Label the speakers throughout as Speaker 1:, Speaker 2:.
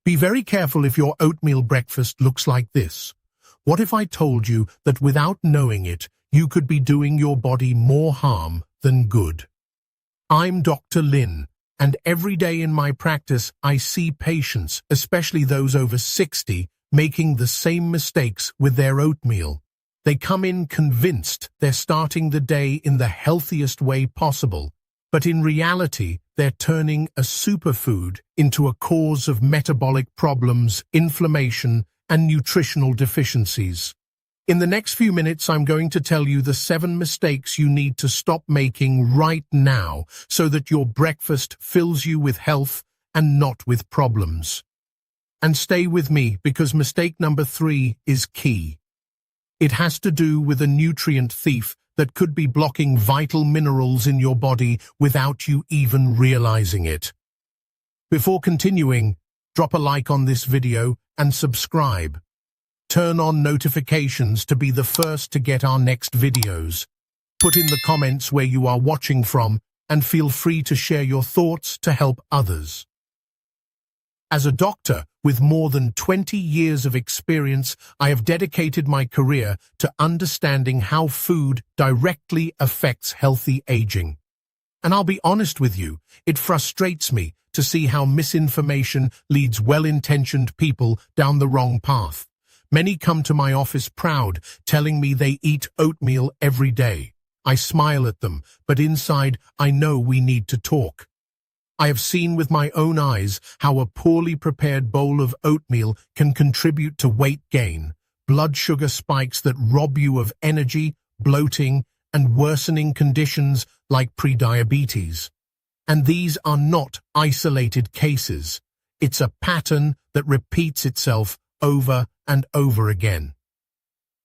Speaker 1: Be very careful if your oatmeal breakfast looks like this. What if I told you that without knowing it, you could be doing your body more harm than good? I'm Dr. Lin, and every day in my practice I see patients, especially those over 60, making the same mistakes with their oatmeal. They come in convinced they're starting the day in the healthiest way possible, but in reality, they're turning a superfood into a cause of metabolic problems, inflammation, and nutritional deficiencies. In the next few minutes, I'm going to tell you the 7 mistakes you need to stop making right now so that your breakfast fills you with health and not with problems. And stay with me because mistake number 3 is key. It has to do with a nutrient thief that could be blocking vital minerals in your body without you even realizing it. Before continuing, drop a like on this video and subscribe. Turn on notifications to be the first to get our next videos. Put in the comments where you are watching from and feel free to share your thoughts to help others. As a doctor with more than 20 years of experience, I have dedicated my career to understanding how food directly affects healthy aging. And I'll be honest with you, it frustrates me to see how misinformation leads well-intentioned people down the wrong path. Many come to my office proud, telling me they eat oatmeal every day. I smile at them, but inside I know we need to talk. I have seen with my own eyes how a poorly prepared bowl of oatmeal can contribute to weight gain, blood sugar spikes that rob you of energy, bloating, and worsening conditions like prediabetes. And these are not isolated cases. It's a pattern that repeats itself over and over again.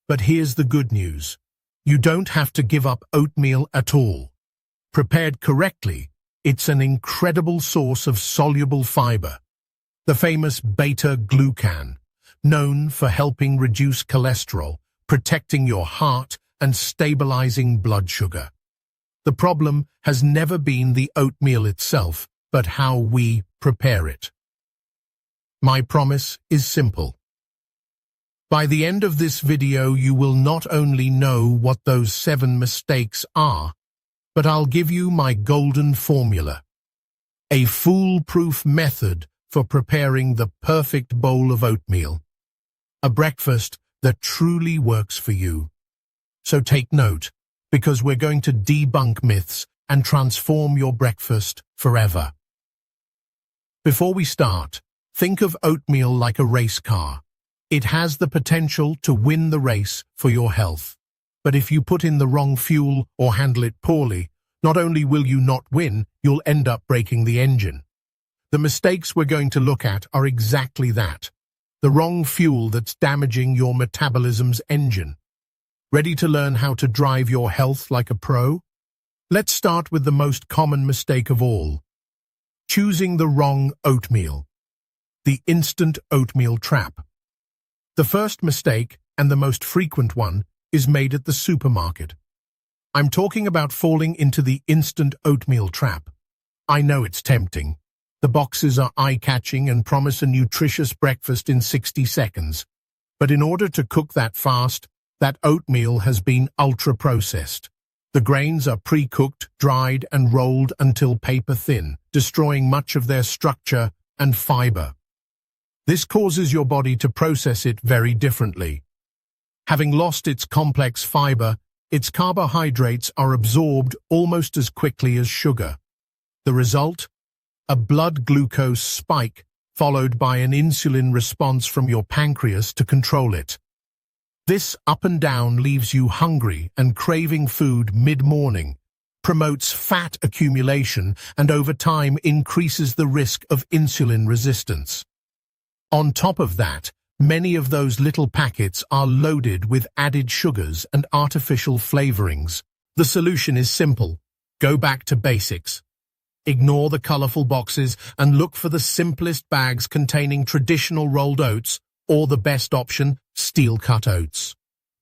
Speaker 1: But here's the good news. You don't have to give up oatmeal at all. Prepared correctly, it's an incredible source of soluble fiber. The famous beta-glucan, known for helping reduce cholesterol, protecting your heart, and stabilizing blood sugar. The problem has never been the oatmeal itself, but how we prepare it. My promise is simple. By the end of this video, you will not only know what those 7 mistakes are, but I'll give you my golden formula. A foolproof method for preparing the perfect bowl of oatmeal. A breakfast that truly works for you. So take note, because we're going to debunk myths and transform your breakfast forever. Before we start, think of oatmeal like a race car. It has the potential to win the race for your health. But if you put in the wrong fuel or handle it poorly, not only will you not win, you'll end up breaking the engine. The mistakes we're going to look at are exactly that. The wrong fuel that's damaging your metabolism's engine. Ready to learn how to drive your health like a pro? Let's start with the most common mistake of all. Choosing the wrong oatmeal. The instant oatmeal trap. The first mistake, and the most frequent one, is made at the supermarket. I'm talking about falling into the instant oatmeal trap. I know it's tempting. The boxes are eye-catching and promise a nutritious breakfast in 60 seconds. But in order to cook that fast, that oatmeal has been ultra-processed. The grains are pre-cooked, dried, and rolled until paper-thin, destroying much of their structure and fiber. This causes your body to process it very differently. Having lost its complex fiber, its carbohydrates are absorbed almost as quickly as sugar. The result? A blood glucose spike, followed by an insulin response from your pancreas to control it. This up and down leaves you hungry and craving food mid-morning, promotes fat accumulation, and over time increases the risk of insulin resistance. On top of that, many of those little packets are loaded with added sugars and artificial flavorings. The solution is simple. Go back to basics. Ignore the colorful boxes and look for the simplest bags containing traditional rolled oats, or the best option, steel-cut oats.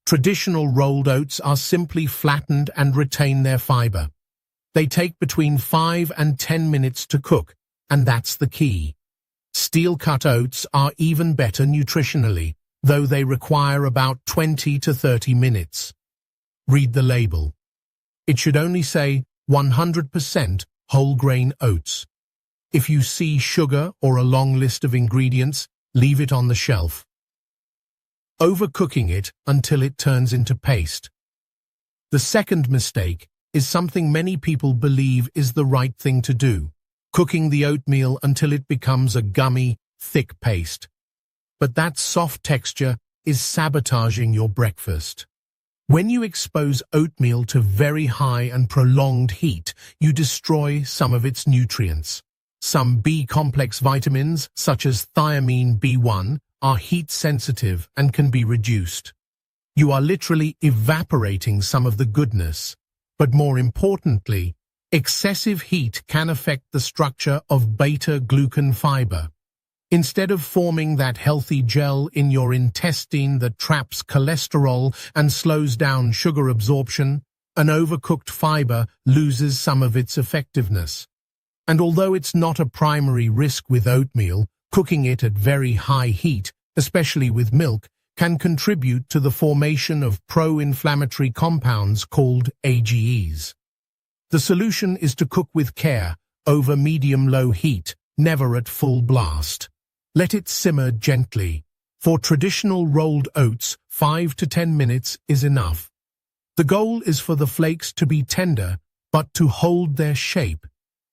Speaker 1: Traditional rolled oats are simply flattened and retain their fiber. They take between 5 and 10 minutes to cook, and that's the key. Steel-cut oats are even better nutritionally, though they require about 20 to 30 minutes. Read the label. It should only say 100% whole grain oats. If you see sugar or a long list of ingredients, leave it on the shelf. Overcooking it until it turns into paste. The second mistake is something many people believe is the right thing to do, cooking the oatmeal until it becomes a gummy, thick paste. But that soft texture is sabotaging your breakfast. When you expose oatmeal to very high and prolonged heat, you destroy some of its nutrients. Some B-complex vitamins, such as thiamine B1, are heat-sensitive and can be reduced. You are literally evaporating some of the goodness. But more importantly, excessive heat can affect the structure of beta-glucan fiber. Instead of forming that healthy gel in your intestine that traps cholesterol and slows down sugar absorption, an overcooked fiber loses some of its effectiveness. And although it's not a primary risk with oatmeal, cooking it at very high heat, especially with milk, can contribute to the formation of pro-inflammatory compounds called AGEs. The solution is to cook with care, over medium-low heat, never at full blast. Let it simmer gently. For traditional rolled oats, 5 to 10 minutes is enough. The goal is for the flakes to be tender, but to hold their shape.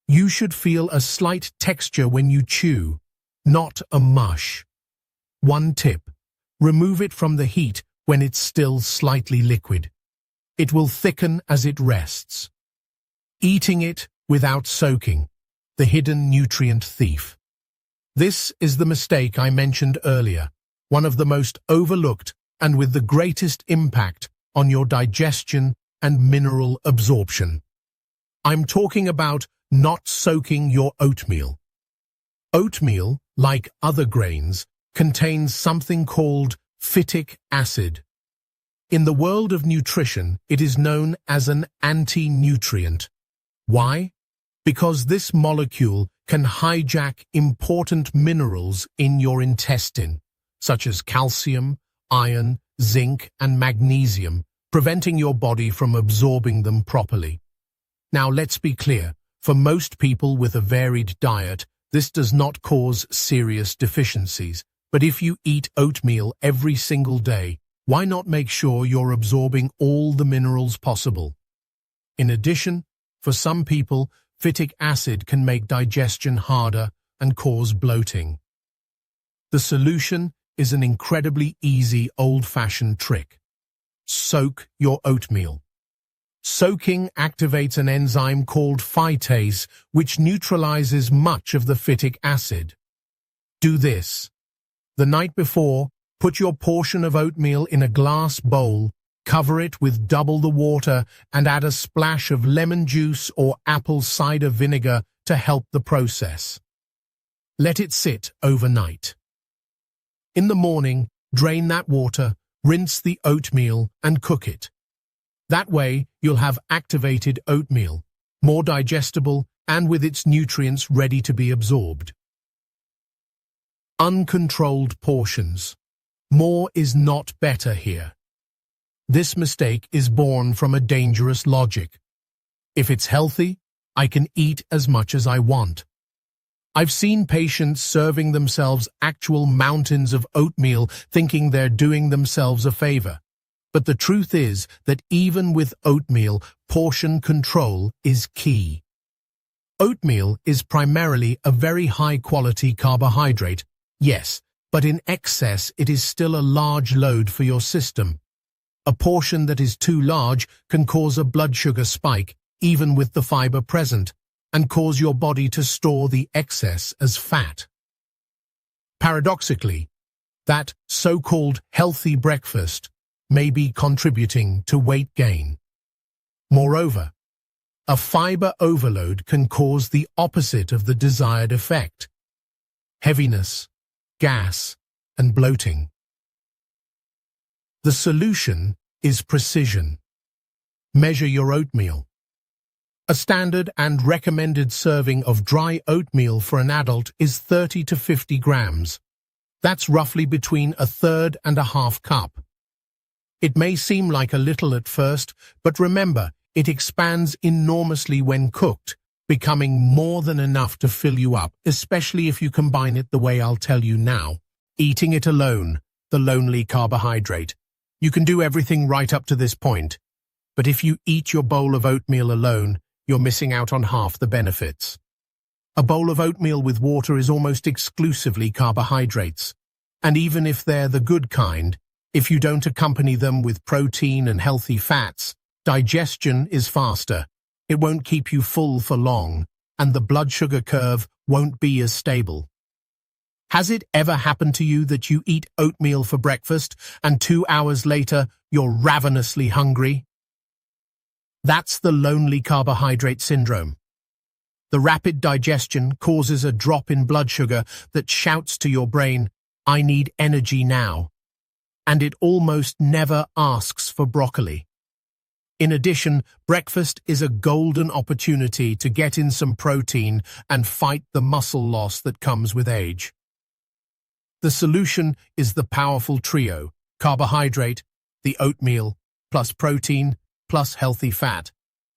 Speaker 1: You should feel a slight texture when you chew, not a mush. One tip: remove it from the heat when it's still slightly liquid. It will thicken as it rests. Eating it without soaking, the hidden nutrient thief. This is the mistake I mentioned earlier, one of the most overlooked and with the greatest impact on your digestion and mineral absorption. I'm talking about not soaking your oatmeal. Oatmeal, like other grains, contains something called phytic acid. In the world of nutrition, it is known as an anti-nutrient. Why? Because this molecule can hijack important minerals in your intestine, such as calcium, iron, zinc, and magnesium, preventing your body from absorbing them properly. Now, let's be clear. For most people with a varied diet, this does not cause serious deficiencies. But if you eat oatmeal every single day, why not make sure you're absorbing all the minerals possible? In addition, for some people, phytic acid can make digestion harder and cause bloating. The solution is an incredibly easy old-fashioned trick. Soak your oatmeal. Soaking activates an enzyme called phytase, which neutralizes much of the phytic acid. Do this. The night before, put your portion of oatmeal in a glass bowl, cover it with double the water, and add a splash of lemon juice or apple cider vinegar to help the process. Let it sit overnight. In the morning, drain that water, rinse the oatmeal, and cook it. That way, you'll have activated oatmeal, more digestible and with its nutrients ready to be absorbed. Uncontrolled portions. More is not better here. This mistake is born from a dangerous logic. If it's healthy, I can eat as much as I want. I've seen patients serving themselves actual mountains of oatmeal thinking they're doing themselves a favor. But the truth is that even with oatmeal, portion control is key. Oatmeal is primarily a very high-quality carbohydrate, yes, but in excess it is still a large load for your system. A portion that is too large can cause a blood sugar spike, even with the fiber present, and cause your body to store the excess as fat. Paradoxically, that so-called healthy breakfast may be contributing to weight gain. Moreover, a fiber overload can cause the opposite of the desired effect: heaviness, gas, and bloating. The solution is precision. Measure your oatmeal. A standard and recommended serving of dry oatmeal for an adult is 30 to 50 grams. That's roughly between a third and a half cup. It may seem like a little at first, but remember, it expands enormously when cooked, becoming more than enough to fill you up, especially if you combine it the way I'll tell you now. Eating it alone, the lonely carbohydrate. You can do everything right up to this point, but if you eat your bowl of oatmeal alone, you're missing out on half the benefits. A bowl of oatmeal with water is almost exclusively carbohydrates, and even if they're the good kind, if you don't accompany them with protein and healthy fats, digestion is faster. It won't keep you full for long, and the blood sugar curve won't be as stable. Has it ever happened to you that you eat oatmeal for breakfast and 2 hours later you're ravenously hungry? That's the lonely carbohydrate syndrome. The rapid digestion causes a drop in blood sugar that shouts to your brain, "I need energy now." And it almost never asks for broccoli. In addition, breakfast is a golden opportunity to get in some protein and fight the muscle loss that comes with age. The solution is the powerful trio: carbohydrate, the oatmeal, plus protein, plus healthy fat.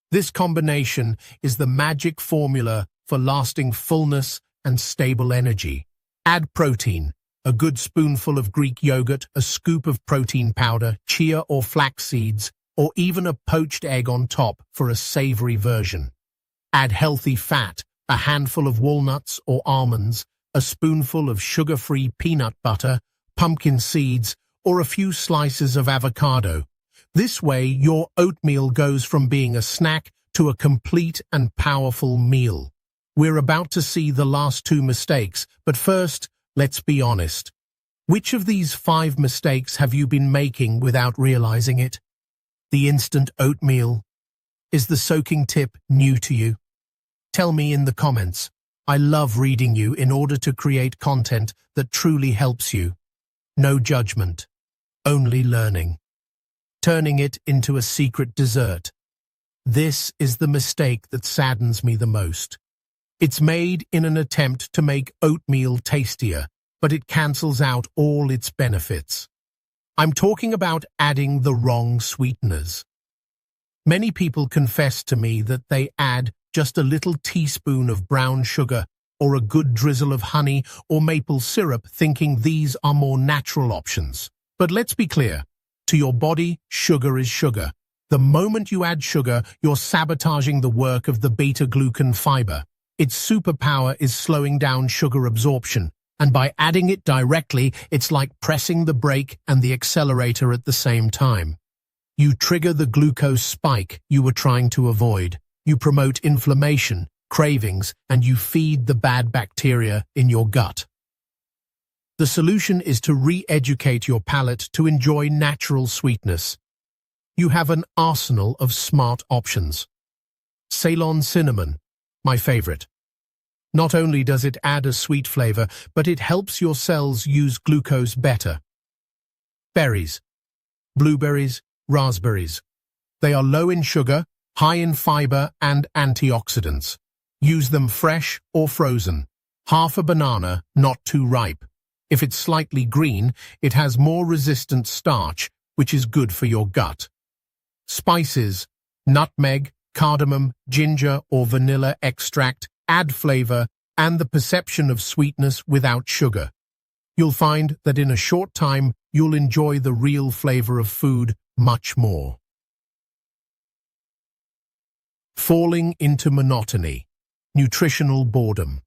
Speaker 1: This combination is the magic formula for lasting fullness and stable energy. Add protein, a good spoonful of Greek yogurt, a scoop of protein powder, chia or flax seeds, or even a poached egg on top for a savory version. Add healthy fat, a handful of walnuts or almonds, a spoonful of sugar-free peanut butter, pumpkin seeds, or a few slices of avocado. This way, your oatmeal goes from being a snack to a complete and powerful meal. We're about to see the last two mistakes, but first, let's be honest. Which of these 5 mistakes have you been making without realizing it? The instant oatmeal. Is the soaking tip new to you? Tell me in the comments. I love reading you in order to create content that truly helps you. No judgment, only learning. Turning it into a secret dessert. This is the mistake that saddens me the most. It's made in an attempt to make oatmeal tastier, but it cancels out all its benefits. I'm talking about adding the wrong sweeteners. Many people confess to me that they add just a little teaspoon of brown sugar or a good drizzle of honey or maple syrup, thinking these are more natural options. But let's be clear. To your body, sugar is sugar. The moment you add sugar, you're sabotaging the work of the beta-glucan fiber. Its superpower is slowing down sugar absorption, and by adding it directly, it's like pressing the brake and the accelerator at the same time. You trigger the glucose spike you were trying to avoid. You promote inflammation, cravings, and you feed the bad bacteria in your gut. The solution is to re-educate your palate to enjoy natural sweetness. You have an arsenal of smart options. Ceylon cinnamon, my favorite. Not only does it add a sweet flavor, but it helps your cells use glucose better. Berries. Blueberries, raspberries. They are low in sugar, high in fiber and antioxidants. Use them fresh or frozen. Half a banana, not too ripe. If it's slightly green, it has more resistant starch, which is good for your gut. Spices, nutmeg, cardamom, ginger, or vanilla extract add flavor and the perception of sweetness without sugar. You'll find that in a short time, you'll enjoy the real flavor of food much more. Falling into monotony, nutritional boredom.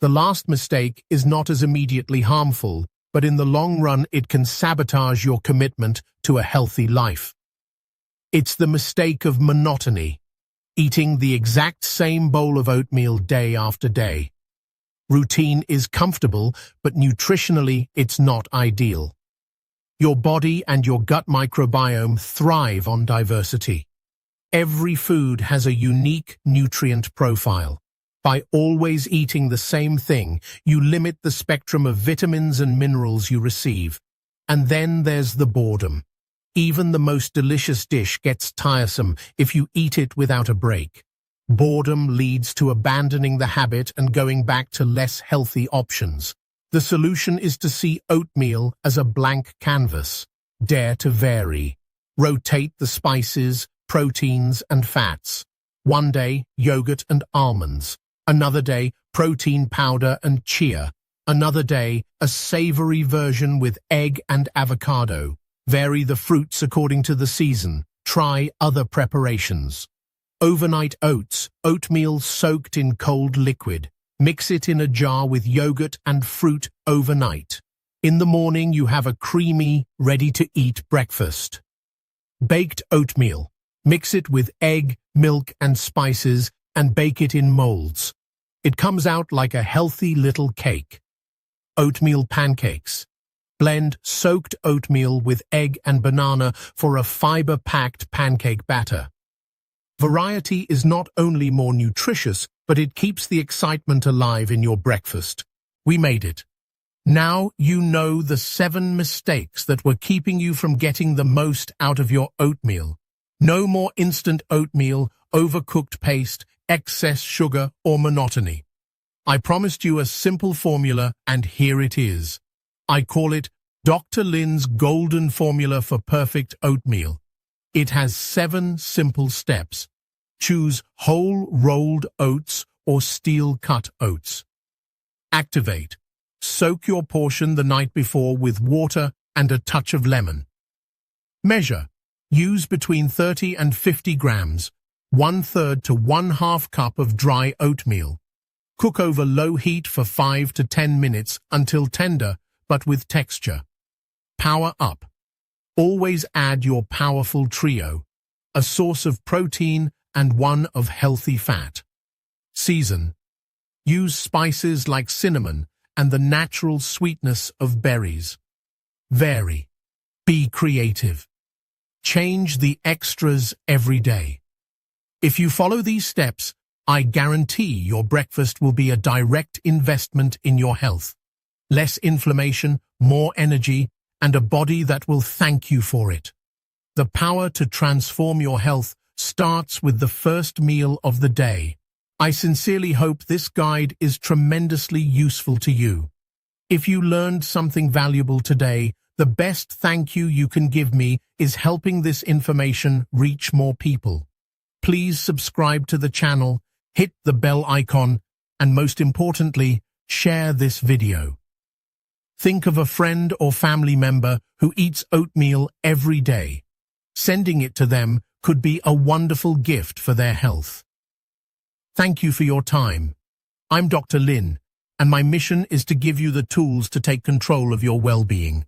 Speaker 1: The last mistake is not as immediately harmful, but in the long run it can sabotage your commitment to a healthy life. It's the mistake of monotony, eating the exact same bowl of oatmeal day after day. Routine is comfortable, but nutritionally it's not ideal. Your body and your gut microbiome thrive on diversity. Every food has a unique nutrient profile. By always eating the same thing, you limit the spectrum of vitamins and minerals you receive. And then there's the boredom. Even the most delicious dish gets tiresome if you eat it without a break. Boredom leads to abandoning the habit and going back to less healthy options. The solution is to see oatmeal as a blank canvas. Dare to vary. Rotate the spices, proteins, and fats. One day, yogurt and almonds. Another day, protein powder and chia. Another day, a savory version with egg and avocado. Vary the fruits according to the season. Try other preparations. Overnight oats, oatmeal soaked in cold liquid. Mix it in a jar with yogurt and fruit overnight. In the morning, you have a creamy, ready-to-eat breakfast. Baked oatmeal. Mix it with egg, milk, and spices and bake it in molds. It comes out like a healthy little cake. Oatmeal pancakes. Blend soaked oatmeal with egg and banana for a fiber-packed pancake batter. Variety is not only more nutritious, but it keeps the excitement alive in your breakfast. We made it. Now you know the 7 mistakes that were keeping you from getting the most out of your oatmeal. No more instant oatmeal, overcooked paste, excess sugar, or monotony. I promised you a simple formula, and here it is. I call it Dr. Lin's Golden Formula for Perfect Oatmeal. It has 7 simple steps. Choose whole rolled oats or steel-cut oats. Activate. Soak your portion the night before with water and a touch of lemon. Measure. Use between 30 and 50 grams, 1/3 to 1/2 cup of dry oatmeal. Cook over low heat for 5 to 10 minutes until tender, but with texture. Power up. Always add your powerful trio, a source of protein and one of healthy fat. Season. Use spices like cinnamon and the natural sweetness of berries. Vary. Be creative. Change the extras every day. If you follow these steps, I guarantee your breakfast will be a direct investment in your health. Less inflammation, more energy, and a body that will thank you for it. The power to transform your health starts with the first meal of the day. I sincerely hope this guide is tremendously useful to you. If you learned something valuable today, the best thank you can give me is helping this information reach more people. Please subscribe to the channel, hit the bell icon, and most importantly, share this video. Think of a friend or family member who eats oatmeal every day. Sending it to them could be a wonderful gift for their health. Thank you for your time. I'm Dr. Lin, and my mission is to give you the tools to take control of your well-being.